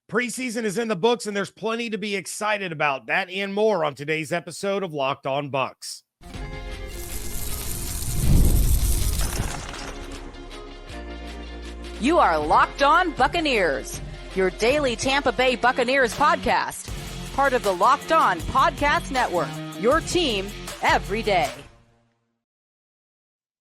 Preseason is in the books, and there's plenty to be excited about. That and more on today's episode of Locked On Bucs. You are Locked On Buccaneers, your daily Tampa Bay Buccaneers podcast. Part of the Locked On Podcast Network, your team every day.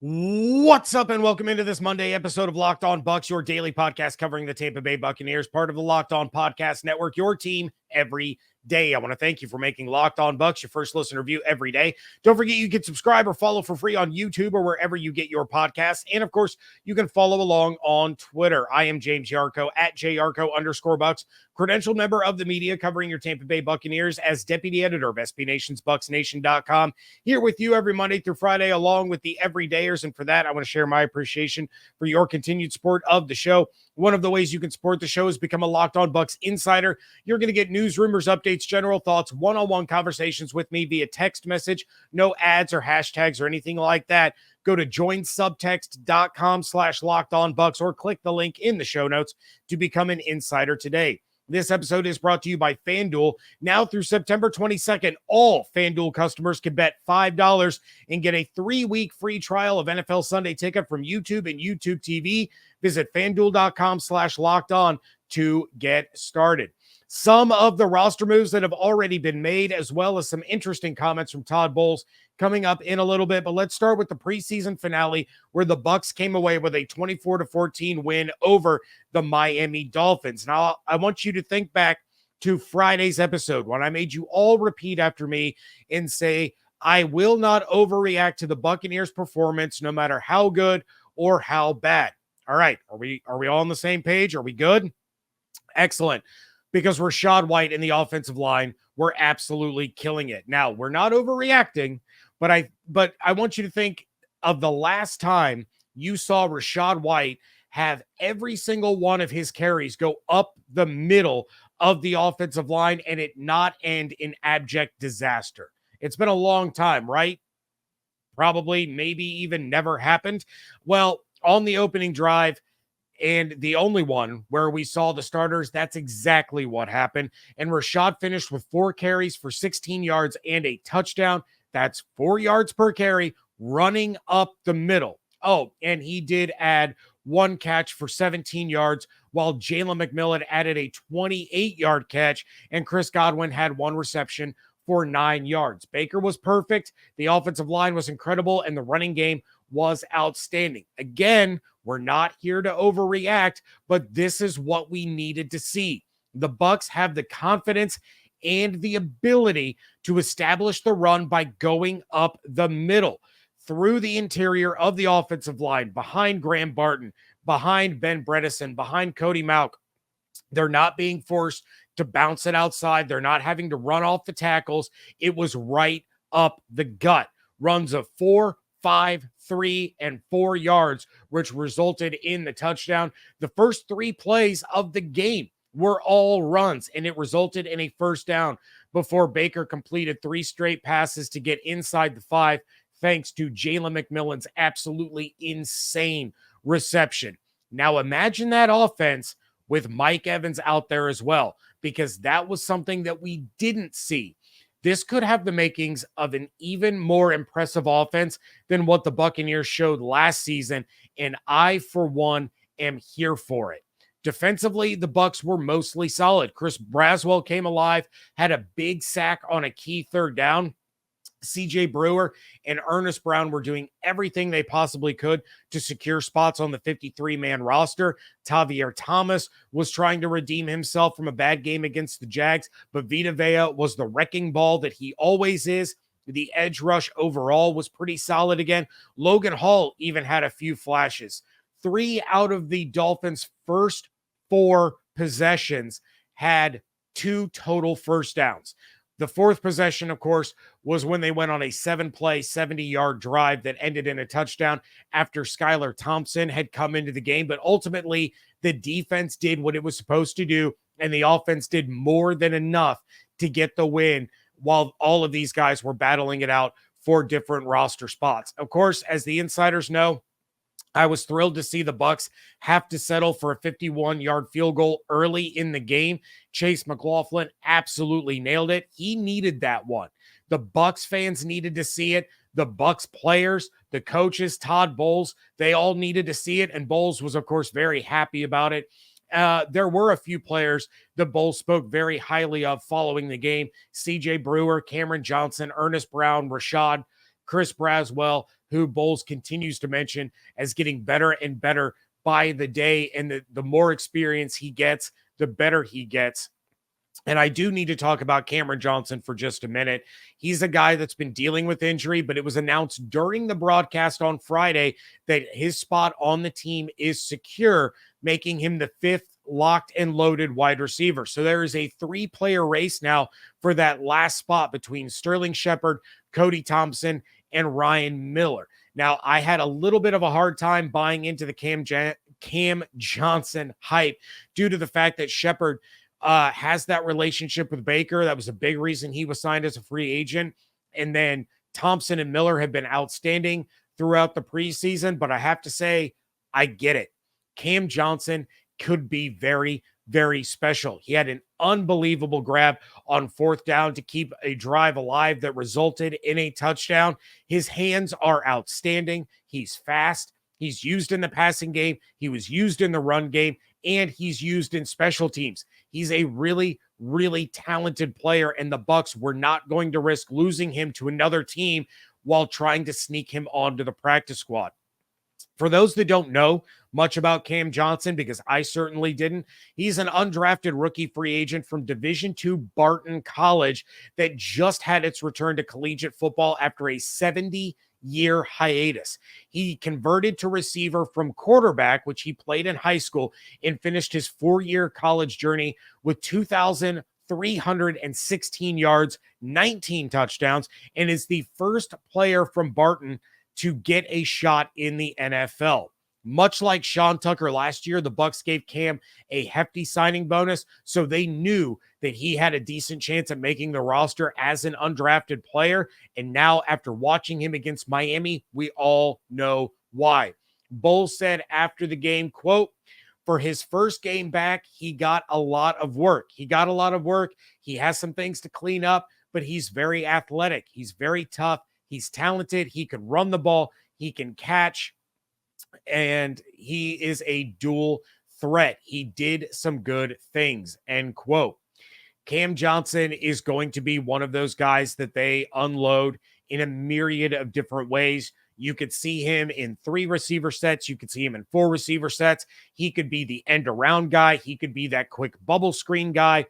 What's up, and welcome into this Monday episode of Locked On Bucs, your daily podcast covering the Tampa Bay Buccaneers, part of the Locked On Podcast Network, your team every day. I want to thank you for making Locked On Bucs your first listen review every day. Don't forget you can subscribe or follow for free on YouTube or wherever you get your podcasts. And of course, you can follow along on Twitter. I am James Yarcho at @JYarcho_Bucs, credentialed member of the media covering your Tampa Bay Buccaneers as deputy editor of SB Nation's BucsNation.com. Here with you every Monday through Friday, along with the everydayers. And for that, I want to share my appreciation for your continued support of the show. One of the ways you can support the show is become a Locked On Bucs insider. You're going to get news, rumors, updates, general thoughts, one-on-one conversations with me via text message, no ads or hashtags or anything like that. Go to joinsubtext.com/LockedOnBucs or click the link in the show notes to become an insider today. This episode is brought to you by FanDuel. Now through September 22nd, all FanDuel customers can bet $5 and get a 3-week free trial of NFL Sunday Ticket from YouTube and YouTube TV. Visit FanDuel.com/LockedOn to get started. Some of the roster moves that have already been made, as well as some interesting comments from Todd Bowles coming up in a little bit. But let's start with the preseason finale, where the Bucs came away with a 24-14 win over the Miami Dolphins. Now, I want you to think back to Friday's episode when I made you all repeat after me and say, I will not overreact to the Buccaneers' performance, no matter how good or how bad. All right, are we all on the same page? Are we good? Excellent. Because Rachaad White and the offensive line were absolutely killing it. Now, we're not overreacting, but I want you to think of the last time you saw Rachaad White have every single one of his carries go up the middle of the offensive line and it not end in abject disaster. It's been a long time, right? Probably, maybe even never happened. Well, on the opening drive, and the only one where we saw the starters, that's exactly what happened. And Rachaad finished with 4 carries for 16 yards and a touchdown. That's 4 yards per carry running up the middle. Oh, and he did add 1 catch for 17 yards, while Jalen McMillan added a 28-yard catch, and Chris Godwin had 1 reception for 9 yards. Baker was perfect. The offensive line was incredible, and the running game was outstanding. Again, we're not here to overreact, but this is what we needed to see. The Bucs have the confidence and the ability to establish the run by going up the middle through the interior of the offensive line, behind Graham Barton, behind Ben Bredesen, behind Cody Mauch. They're not being forced to bounce it outside. They're not having to run off the tackles. It was right up the gut. Runs of 4, 5, 3, and 4 yards, which resulted in the touchdown. The first 3 plays of the game were all runs, and it resulted in a first down before Baker completed 3 straight passes to get inside the 5, thanks to Jalen McMillan's absolutely insane reception. Now imagine that offense with Mike Evans out there as well, because that was something that we didn't see. This could have the makings of an even more impressive offense than what the Buccaneers showed last season, and I, for one, am here for it. Defensively, the Bucs were mostly solid. Chris Braswell came alive, had a big sack on a key third down. CJ Brewer and Ernest Brown were doing everything they possibly could to secure spots on the 53-man roster. Tavier Thomas was trying to redeem himself from a bad game against the Jags, but Vita Vea was the wrecking ball that he always is. The edge rush overall was pretty solid again. Logan Hall even had a few flashes. 3 out of the Dolphins' first 4 possessions had 2 total first downs. The 4th possession, of course, was when they went on a 7-play, 70-yard drive that ended in a touchdown after Skylar Thompson had come into the game. But ultimately, the defense did what it was supposed to do, and the offense did more than enough to get the win while all of these guys were battling it out for different roster spots. Of course, as the insiders know, I was thrilled to see the Bucs have to settle for a 51-yard field goal early in the game. Chase McLaughlin absolutely nailed it. He needed that one. The Bucs fans needed to see it. The Bucs players, the coaches, Todd Bowles, they all needed to see it. And Bowles was, of course, very happy about it. There were a few players that Bowles spoke very highly of following the game. C.J. Brewer, Cameron Johnson, Ernest Brown, Rachaad, Chris Braswell, who Bowles continues to mention as getting better and better by the day. And the more experience he gets, the better he gets. And I do need to talk about Cameron Johnson for just a minute. He's a guy that's been dealing with injury, but it was announced during the broadcast on Friday that his spot on the team is secure, making him the 5th locked and loaded wide receiver. So there is a 3-player race now for that last spot between Sterling Shepard, Cody Thompson, and Ryan Miller. Now, I had a little bit of a hard time buying into the Cam Johnson hype due to the fact that Shepard has that relationship with Baker. That was a big reason he was signed as a free agent. And then Thompson and Miller have been outstanding throughout the preseason. But I have to say, I get it. Cam Johnson could be very, very special. He had an unbelievable grab on 4th down to keep a drive alive that resulted in a touchdown. His hands are outstanding. He's fast. He's used in the passing game. He was used in the run game, and he's used in special teams. He's a really, really talented player, and the Bucs were not going to risk losing him to another team while trying to sneak him onto the practice squad. For those that don't know much about Cam Johnson, because I certainly didn't, he's an undrafted rookie free agent from Division II Barton College that just had its return to collegiate football after a 70-year hiatus. He converted to receiver from quarterback, which he played in high school, and finished his 4-year college journey with 2,316 yards, 19 touchdowns, and is the first player from Barton to get a shot in the NFL. Much like Sean Tucker last year, the Bucs gave Cam a hefty signing bonus, so they knew that he had a decent chance at making the roster as an undrafted player. And now, after watching him against Miami, we all know why. Bowles said after the game, quote, "For his first game back, he got a lot of work. He has some things to clean up, but he's very athletic. He's very tough. He's talented. He can run the ball. He can catch. And he is a dual threat. He did some good things," end quote. Cam Johnson is going to be one of those guys that they unload in a myriad of different ways. You could see him in 3 receiver sets. You could see him in 4 receiver sets. He could be the end around guy. He could be that quick bubble screen guy.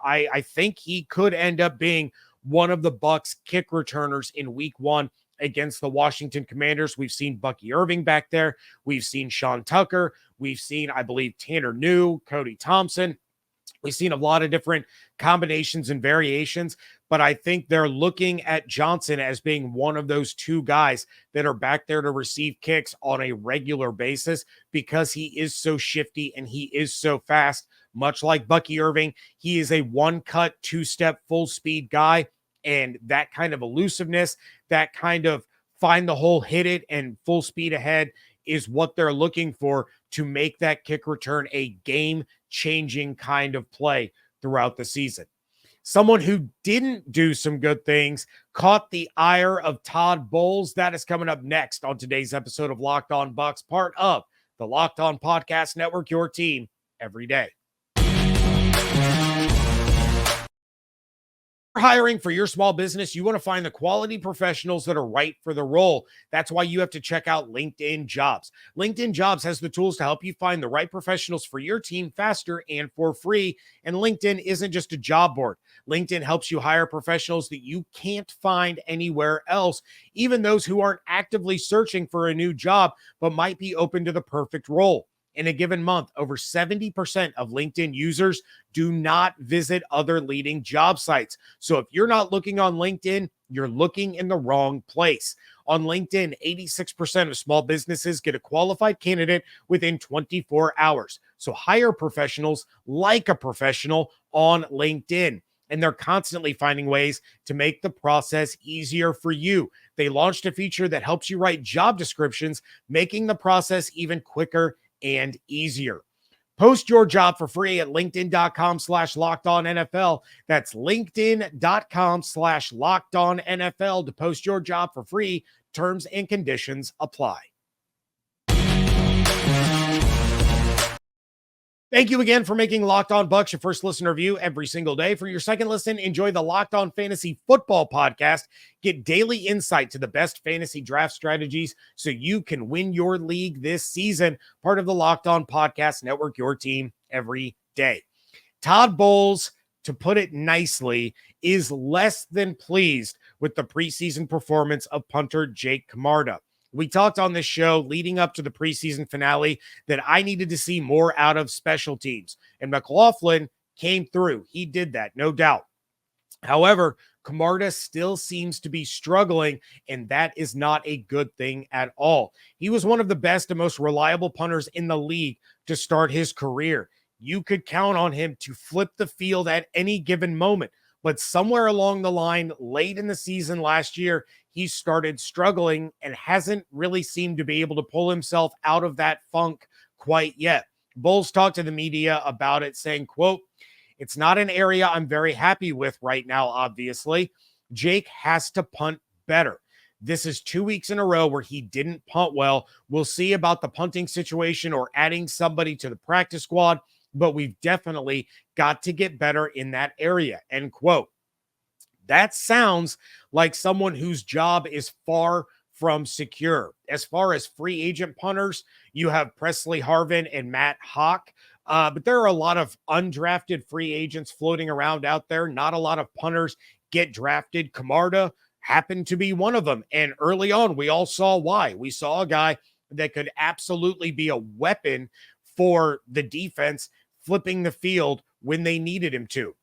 I think he could end up being one of the Bucs kick returners in week 1 against the Washington Commanders. We've seen Bucky Irving back there. We've seen Sean Tucker. We've seen, I believe, Tanner New, Cody Thompson. We've seen a lot of different combinations and variations, but I think they're looking at Johnson as being one of those 2 guys that are back there to receive kicks on a regular basis because he is so shifty and he is so fast. Much like Bucky Irving, he is a 1-cut, 2-step, full-speed guy. And that kind of elusiveness, that kind of find the hole, hit it, and full speed ahead is what they're looking for to make that kick return a game-changing kind of play throughout the season. Someone who didn't do some good things caught the ire of Todd Bowles. That is coming up next on today's episode of Locked On Bucs, part of the Locked On Podcast Network, your team every day. Hiring for your small business, you want to find the quality professionals that are right for the role. That's why you have to check out LinkedIn Jobs. LinkedIn Jobs has the tools to help you find the right professionals for your team faster and for free. And LinkedIn isn't just a job board. LinkedIn helps you hire professionals that you can't find anywhere else, even those who aren't actively searching for a new job, but might be open to the perfect role. In a given month, over 70% of LinkedIn users do not visit other leading job sites. So if you're not looking on LinkedIn, you're looking in the wrong place. On LinkedIn, 86% of small businesses get a qualified candidate within 24 hours. So hire professionals like a professional on LinkedIn. And they're constantly finding ways to make the process easier for you. they launched a feature that helps you write job descriptions, making the process even quicker and easier. Post your job for free at linkedin.com/lockedonnfl. That's linkedin.com/lockedonnfl to post your job for free. Terms and conditions apply. Thank you again for making Locked On Bucs your first listen review every single day. For your second listen, enjoy the Locked On Fantasy Football podcast. Get daily insight to the best fantasy draft strategies so you can win your league this season. Part of the Locked On Podcast Network, your team every day. Todd Bowles, to put it nicely, is less than pleased with the preseason performance of punter Jake Camarda. We talked on this show leading up to the preseason finale that I needed to see more out of special teams, and McLaughlin came through. He did that, no doubt. However, Camarda still seems to be struggling, and that is not a good thing at all. He was one of the best and most reliable punters in the league to start his career. You could count on him to flip the field at any given moment. But somewhere along the line, late in the season last year, he started struggling and hasn't really seemed to be able to pull himself out of that funk quite yet. Bowles talked to the media about it, saying, quote, "It's not an area I'm very happy with right now, obviously. Jake has to punt better. This is 2 weeks in a row where he didn't punt well. We'll see about the punting situation or adding somebody to the practice squad, but we've definitely got to get better in that area," end quote. That sounds like someone whose job is far from secure. As far as free agent punters, you have Presley Harvin and Matt Hawk, but there are a lot of undrafted free agents floating around out there. Not a lot of punters get drafted. Camarda happened to be one of them, and early on, we all saw why. We saw a guy that could absolutely be a weapon for the defense, flipping the field when they needed him to.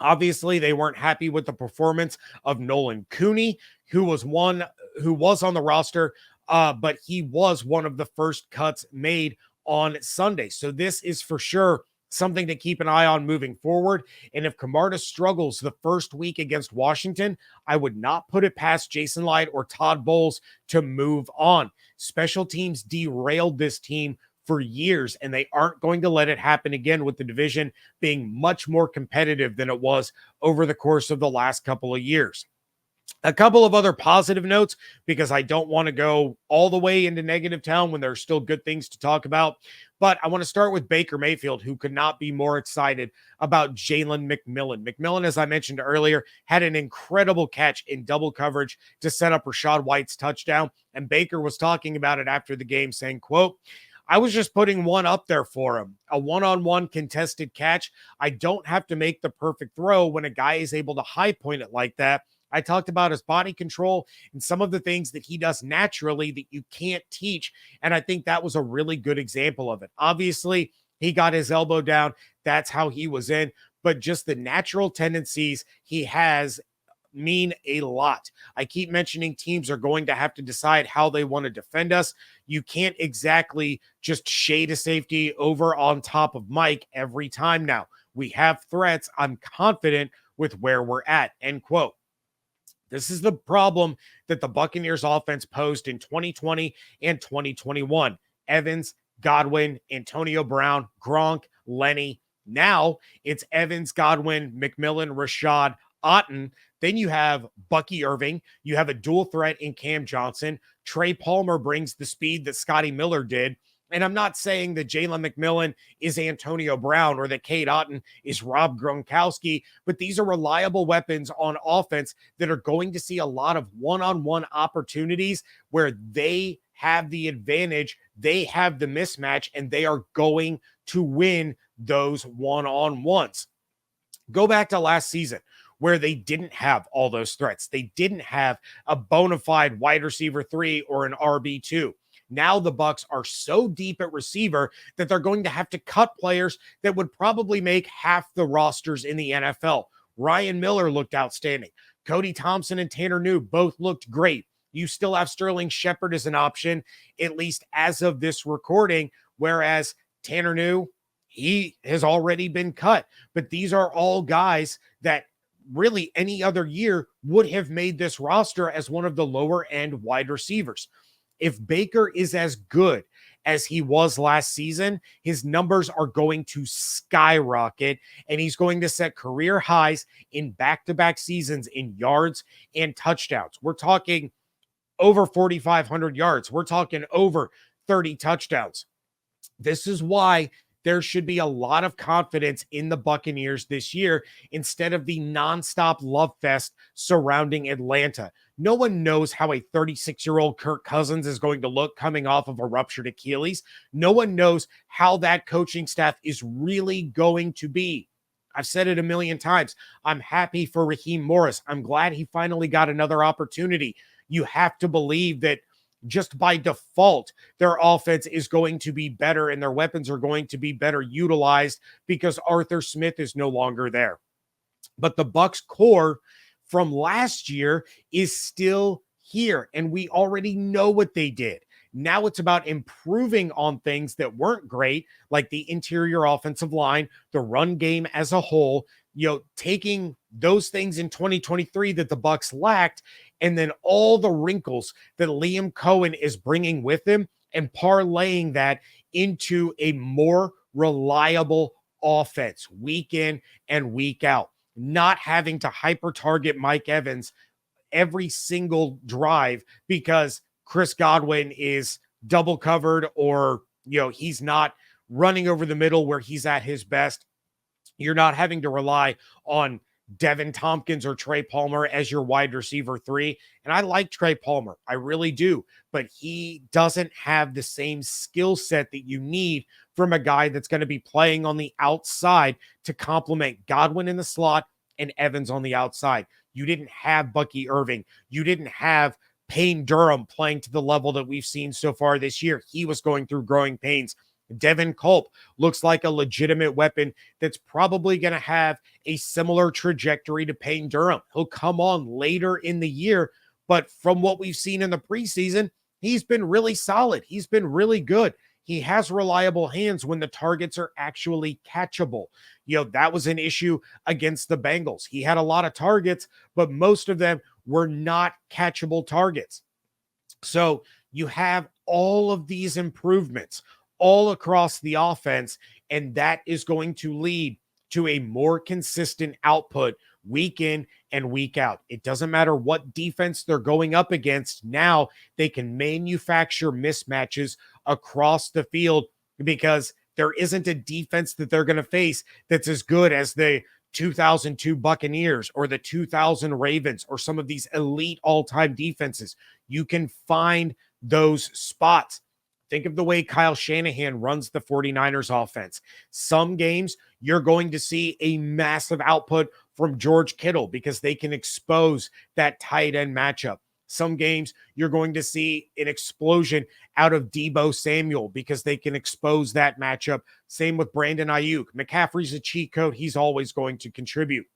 Obviously, they weren't happy with the performance of Nolan Cooney, who was on the roster, but he was one of the first cuts made on Sunday. So this is for sure something to keep an eye on moving forward. And if Camarda struggles the first week against Washington, I would not put it past Jason Light or Todd Bowles to move on. Special teams derailed this team for years, and they aren't going to let it happen again, with the division being much more competitive than it was over the course of the last couple of years. A couple of other positive notes, because I don't want to go all the way into negative town when there are still good things to talk about. But I want to start with Baker Mayfield, who could not be more excited about Jalen McMillan. McMillan, as I mentioned earlier, had an incredible catch in double coverage to set up Rachaad White's touchdown. And Baker was talking about it after the game, saying, quote, "I was just putting one up there for him, a one-on-one contested catch. I don't have to make the perfect throw when a guy is able to high point it like that. I talked about his body control and some of the things that he does naturally that you can't teach. And I think that was a really good example of it. Obviously, he got his elbow down. That's how he was in. But just the natural tendencies he has mean a lot. I keep mentioning teams are going to have to decide how they want to defend us. You can't exactly just shade a safety over on top of Mike every time now. We have threats. I'm confident with where we're at," end quote. This is the problem that the Buccaneers offense posed in 2020 and 2021. Evans, Godwin, Antonio Brown, Gronk, Lenny. Now it's Evans, Godwin, McMillan, Rachaad, Otten. Then you have Bucky Irving. You have a dual threat in Cam Johnson. Trey Palmer brings the speed that Scotty Miller did. And I'm not saying that Jalen McMillan is Antonio Brown or that Cade Otten is Rob Gronkowski, but these are reliable weapons on offense that are going to see a lot of one-on-one opportunities where they have the advantage, they have the mismatch, and they are going to win those one-on-ones. Go back to last season, where they didn't have all those threats. They didn't have a bona fide wide receiver 3 or an RB2. Now the Bucs are so deep at receiver that they're going to have to cut players that would probably make half the rosters in the NFL. Ryan Miller looked outstanding. Cody Thompson and Tanner New both looked great. You still have Sterling Shepard as an option, at least as of this recording, whereas Tanner New, he has already been cut. But these are all guys that really any other year would have made this roster as one of the lower end wide receivers. If Baker is as good as he was last season, his numbers are going to skyrocket, and he's going to set career highs in back-to-back seasons in yards and touchdowns. We're talking over 4,500 yards. We're talking over 30 touchdowns. This is why there should be a lot of confidence in the Buccaneers this year instead of the nonstop love fest surrounding Atlanta. No one knows how a 36-year-old Kirk Cousins is going to look coming off of a ruptured Achilles. No one knows how that coaching staff is really going to be. I've said it a million times. I'm happy for Raheem Morris. I'm glad he finally got another opportunity. You have to believe that just by default, their offense is going to be better and their weapons are going to be better utilized because Arthur Smith is no longer there. But the Bucs core from last year is still here, and we already know what they did. Now it's about improving on things that weren't great, like the interior offensive line, the run game as a whole, taking those things in 2023 that the Bucs lacked, and then all the wrinkles that Liam Cohen is bringing with him and parlaying that into a more reliable offense week in and week out, not having to hyper target Mike Evans every single drive because Chris Godwin is double covered or, he's not running over the middle where he's at his best. You're not having to rely on Devin Tompkins or Trey Palmer as your wide receiver 3. And I like Trey Palmer. I really do. But he doesn't have the same skill set that you need from a guy that's going to be playing on the outside to complement Godwin in the slot and Evans on the outside. You didn't have Bucky Irving. You didn't have Payne Durham playing to the level that we've seen so far this year. He was going through growing pains. Devin Culp looks like a legitimate weapon that's probably going to have a similar trajectory to Payne Durham. He'll come on later in the year, but from what we've seen in the preseason, he's been really solid. He's been really good. He has reliable hands when the targets are actually catchable. That was an issue against the Bengals. He had a lot of targets, but most of them were not catchable targets. So you have all of these improvements all across the offense, and that is going to lead to a more consistent output week in and week out. It doesn't matter what defense they're going up against. Now they can manufacture mismatches across the field because there isn't a defense that they're going to face that's as good as the 2002 Buccaneers or the 2000 Ravens or some of these elite all-time defenses. You can find those spots. Think of the way Kyle Shanahan runs the 49ers offense. Some games you're going to see a massive output from George Kittle because they can expose that tight end matchup. Some games you're going to see an explosion out of Deebo Samuel because they can expose that matchup. Same with Brandon Ayuk. McCaffrey's a cheat code. He's always going to contribute.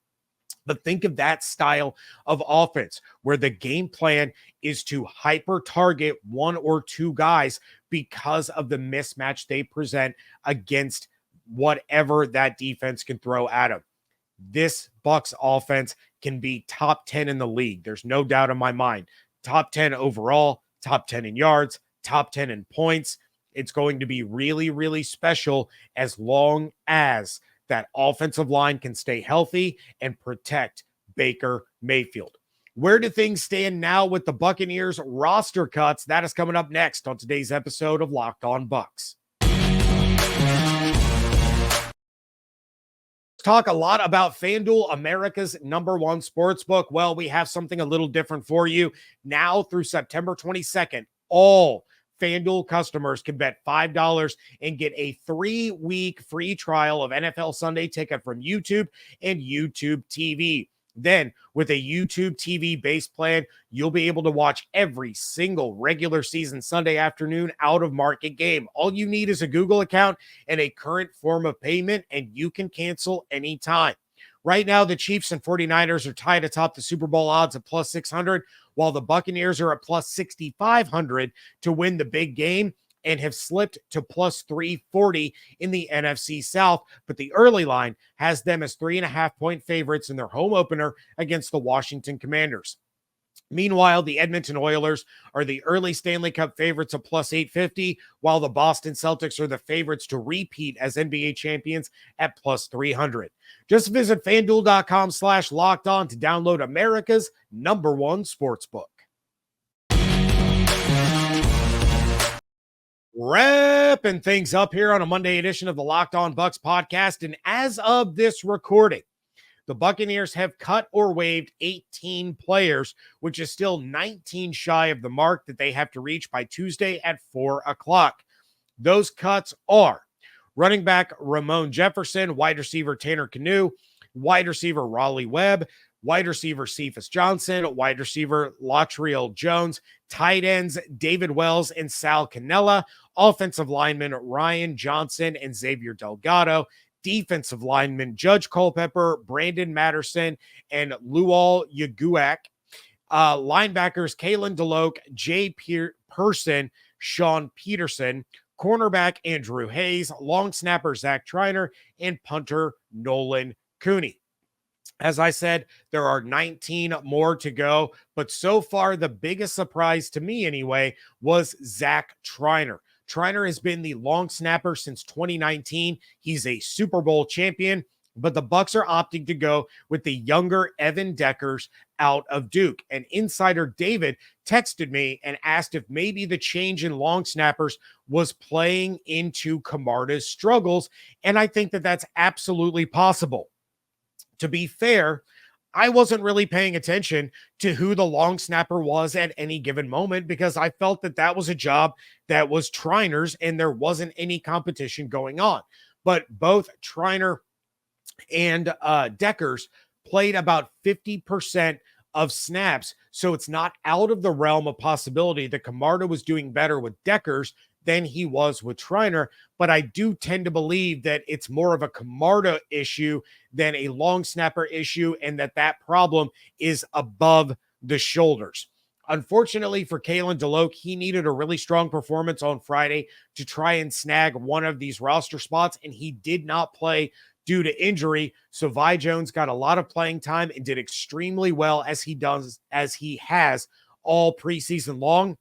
But think of that style of offense where the game plan is to hyper target one or two guys because of the mismatch they present against whatever that defense can throw at them. This Bucs offense can be top 10 in the league. There's no doubt in my mind. Top 10 overall, top 10 in yards, top 10 in points. It's going to be really, really special as long as that offensive line can stay healthy and protect Baker Mayfield. Where do things stand now with the Buccaneers roster cuts? That is coming up next on today's episode of Locked On Bucs. Talk a lot about FanDuel, America's #1 sportsbook. Well, we have something a little different for you. Now through September 22nd, all FanDuel customers can bet $5 and get a 3-week free trial of NFL Sunday Ticket from YouTube and YouTube TV. Then, with a YouTube TV base plan, you'll be able to watch every single regular season Sunday afternoon out-of-market game. All you need is a Google account and a current form of payment, and you can cancel anytime. Right now, the Chiefs and 49ers are tied atop the Super Bowl odds at plus 600, while the Buccaneers are at plus 6,500 to win the big game. and have slipped to plus 340 in the NFC South, but the early line has them as 3.5-point favorites in their home opener against the Washington Commanders. Meanwhile, the Edmonton Oilers are the early Stanley Cup favorites of plus 850, while the Boston Celtics are the favorites to repeat as NBA champions at plus 300. Just visit FanDuel.com/locked on to download America's #1 sportsbook. Wrapping things up here on a Monday edition of the Locked On Bucs podcast, and as of this recording, the Buccaneers have cut or waived 18 players, which is still 19 shy of the mark that they have to reach by Tuesday at 4 o'clock. Those cuts are running back Ramon Jefferson, wide receiver Tanner Canoe, wide receiver Raleigh Webb, wide receiver Cephas Johnson, wide receiver Latrell Jones, tight ends David Wells and Sal Cannella, offensive linemen Ryan Johnson and Xavier Delgado, defensive linemen Judge Culpepper, Brandon Matterson, and Luol Yaguak. Linebackers Kalen DeLoach, Jay Person, Sean Peterson, cornerback Andrew Hayes, long snapper Zach Triner, and punter Nolan Cooney. As I said, there are 19 more to go, but so far the biggest surprise to me anyway was Zach Triner. Triner has been the long snapper since 2019. He's a Super Bowl champion, but the Bucs are opting to go with the younger Evan Deckers out of Duke. And insider David texted me and asked if maybe the change in long snappers was playing into Camarda's struggles. And I think that that's absolutely possible. To be fair, I wasn't really paying attention to who the long snapper was at any given moment because I felt that that was a job that was Triner's and there wasn't any competition going on. But both Triner and Deckers played about 50% of snaps, so it's not out of the realm of possibility that Camarda was doing better with Deckers than he was with Triner, but I do tend to believe that it's more of a Camarda issue than a long snapper issue, and that problem is above the shoulders. Unfortunately for Kalen DeLoach, he needed a really strong performance on Friday to try and snag one of these roster spots, and he did not play due to injury. So Vi Jones got a lot of playing time and did extremely well as he has all preseason long.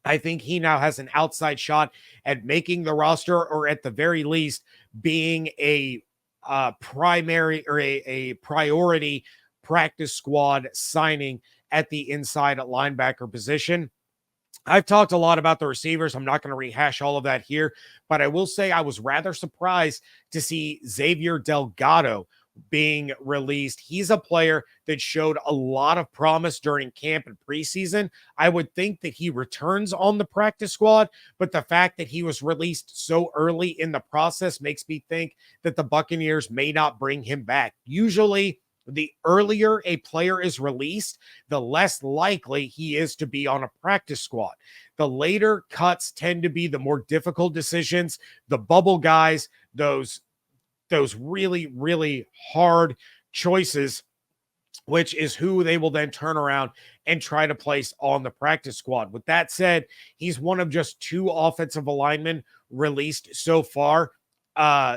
I think he now has an outside shot at making the roster, or at the very least being a primary or a priority practice squad signing at the inside linebacker position. I've talked a lot about the receivers. I'm not going to rehash all of that here, but I will say I was rather surprised to see Xavier Delgado being released. He's a player that showed a lot of promise during camp and preseason. I would think that he returns on the practice squad, but the fact that he was released so early in the process makes me think that the Buccaneers may not bring him back. Usually, the earlier a player is released, the less likely he is to be on a practice squad. The later cuts tend to be the more difficult decisions. The bubble guys, those really, really hard choices, which is who they will then turn around and try to place on the practice squad. With that said, he's one of just 2 offensive linemen released so far.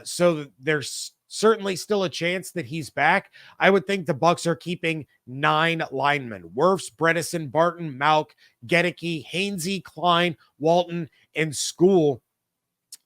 So there's certainly still a chance that he's back. I would think the Bucs are keeping 9 linemen: Wirfs, Bredesen, Barton, Malk, Gedeke, Hainsey, Klein, Walton, and School.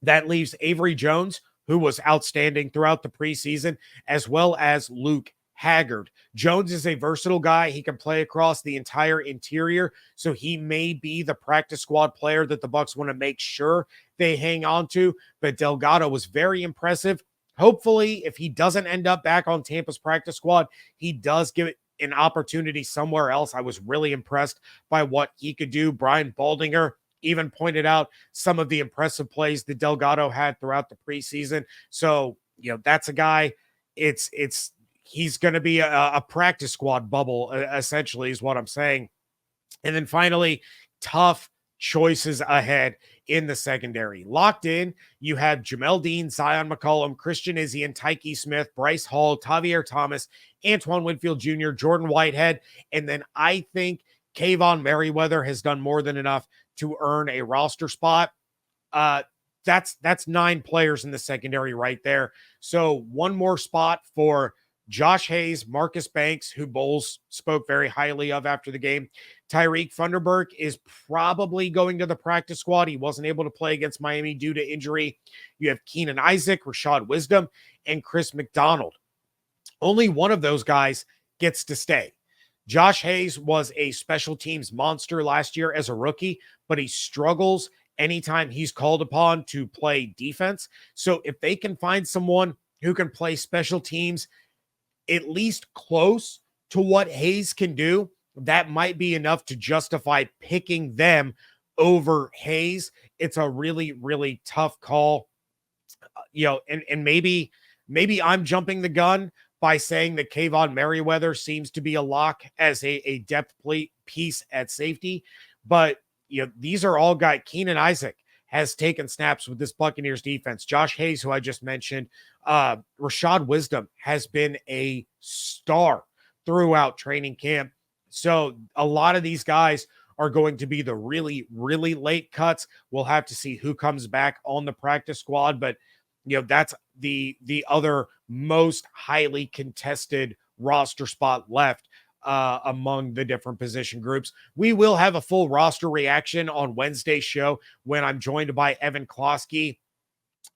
That leaves Avery Jones, who was outstanding throughout the preseason, as well as Luke Haggard. Jones is a versatile guy. He can play across the entire interior, so he may be the practice squad player that the Bucs want to make sure they hang on to. But Delgado was very impressive. Hopefully, if he doesn't end up back on Tampa's practice squad, he does give it an opportunity somewhere else. I was really impressed by what he could do. Brian Baldinger even pointed out some of the impressive plays that Delgado had throughout the preseason. So, that's a guy. He's going to be a practice squad bubble, essentially, is what I'm saying. And then finally, tough choices ahead in the secondary. Locked in, you have Jamel Dean, Zion McCollum, Christian Izzy, and Tyke Smith, Bryce Hall, Tavier Thomas, Antoine Winfield Jr., Jordan Whitehead. And then I think Kayvon Merriweather has done more than enough to earn a roster spot. That's 9 players in the secondary right there. So one more spot for Josh Hayes, Marcus Banks, who Bowles spoke very highly of after the game. Tyreek Funderburk is probably going to the practice squad. He wasn't able to play against Miami due to injury. You have Keenan Isaac, Rachaad Wisdom, and Chris McDonald. Only one of those guys gets to stay. Josh Hayes was a special teams monster last year as a rookie, but he struggles anytime he's called upon to play defense. So if they can find someone who can play special teams at least close to what Hayes can do, that might be enough to justify picking them over Hayes. It's a really, really tough call. And maybe I'm jumping the gun by saying that Kayvon Merriweather seems to be a lock as a depth piece at safety. But these are all guys. Keenan Isaac has taken snaps with this Buccaneers defense. Josh Hayes, who I just mentioned, Rachaad Wisdom has been a star throughout training camp. So a lot of these guys are going to be the really, really late cuts. We'll have to see who comes back on the practice squad, but that's the other most highly contested roster spot left among the different position groups. We will have a full roster reaction on Wednesday's show when I'm joined by Evan Klosky.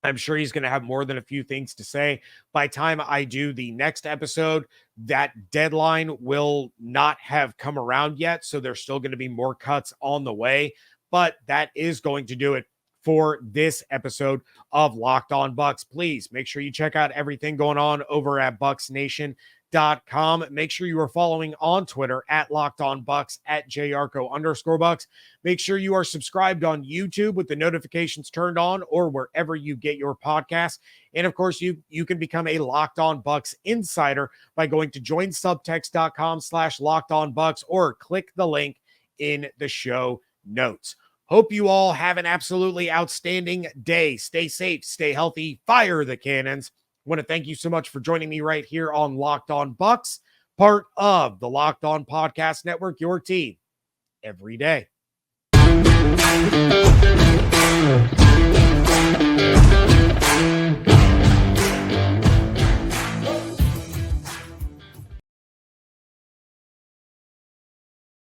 I'm sure he's going to have more than a few things to say. By the time I do the next episode, that deadline will not have come around yet, so there's still going to be more cuts on the way, but that is going to do it for this episode of Locked On Bucs. Please make sure you check out everything going on over at BucsNation.com. Make sure you are following on Twitter at Locked On Bucs, at @JYarcho_Bucs. Make sure you are subscribed on YouTube with the notifications turned on or wherever you get your podcasts. And of course, you can become a Locked On Bucs insider by going to joinsubtext.com/LockedOnBucs or click the link in the show notes. Hope you all have an absolutely outstanding day. Stay safe, stay healthy, fire the cannons. I want to thank you so much for joining me right here on Locked On Bucs, part of the Locked On Podcast Network, your team every day.